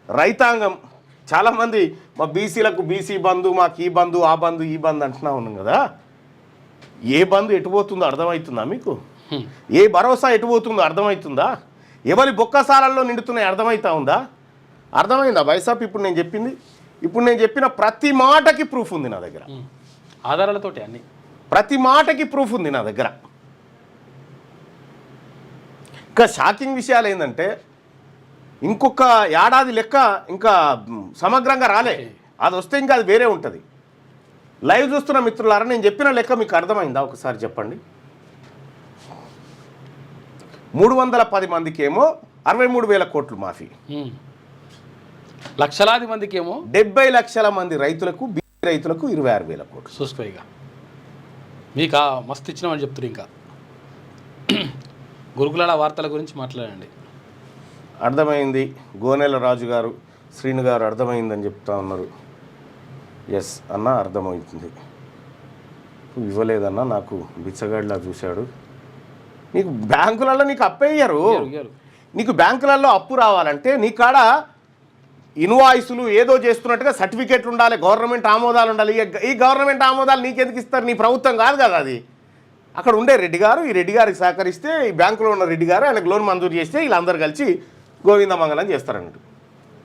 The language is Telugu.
రైతాంగం చాలామంది మా బీసీలకు బీసీ బంధు, మాకు ఈ బంధు, ఆ బంధు, ఈ బంధు అంటున్నా ఉన్నాం కదా. ఏ బంధు ఎటుపోతుందో అర్థమవుతుందా మీకు? ఏ భరోసా ఎటుపోతుందో అర్థమవుతుందా? ఎవరి బొక్కసాలల్లో నిండుతున్నాయి అర్థమవుతా ఉందా? అర్థమైందా బైసాప్? ఇప్పుడు నేను చెప్పింది, ఇప్పుడు నేను చెప్పిన ప్రతి మాటకి ప్రూఫ్ ఉంది నా దగ్గర, ఆధారాలతోటి అన్ని, ప్రతి మాటకి ప్రూఫ్ ఉంది నా దగ్గర. ఇంకా షాకింగ్ విషయాలు ఏంటంటే ఇంకొక ఏడాది లెక్క ఇంకా సమగ్రంగా రాలే, అది వస్తే ఇంకా అది వేరే ఉంటుంది. లైవ్ చూస్తున్న మిత్రులారా, నేను చెప్పిన లెక్క మీకు అర్థమైందా? ఒకసారి చెప్పండి. 310 మందికి ఏమో 63,000 కోట్లు మాఫీ, లక్షలాది మందికి ఏమో 70 లక్షల మంది రైతులకు, బీసీ రైతులకు 26,000 కోట్లు. చూసుకోయిగా మీకు మస్తు ఇచ్చినామని చెప్తున్నారు. ఇంకా గురుకులాల వార్తల గురించి మాట్లాడండి. అర్థమైంది. గోనెల రాజు గారు, శ్రీను గారు అర్థమైందని చెప్తా ఉన్నారు. ఎస్ అన్న అర్థమవుతుంది. ఇవ్వలేదన్నా, నాకు బిచ్చగాడిలా చూశాడు. నీకు బ్యాంకులలో నీకు అప్పయ్యారు, నీకు బ్యాంకులలో అప్పు రావాలంటే నీ కాడ ఇన్వాయిస్లు ఏదో చేస్తున్నట్టుగా సర్టిఫికేట్లు ఉండాలి, గవర్నమెంట్ ఆమోదాలు ఉండాలి. ఈ గవర్నమెంట్ ఆమోదాలు నీకెందుకు ఇస్తారు? నీ ప్రభుత్వం కాదు కదా అది. అక్కడ ఉండే రెడ్డి గారు, ఈ రెడ్డి గారికి సహకరిస్తే, ఈ బ్యాంకులో ఉన్న రెడ్డి గారు ఆయనకు లోన్ మంజూరు చేస్తే వీళ్ళందరూ కలిసి గోవిందమంగళం చేస్తారన్నట్టు.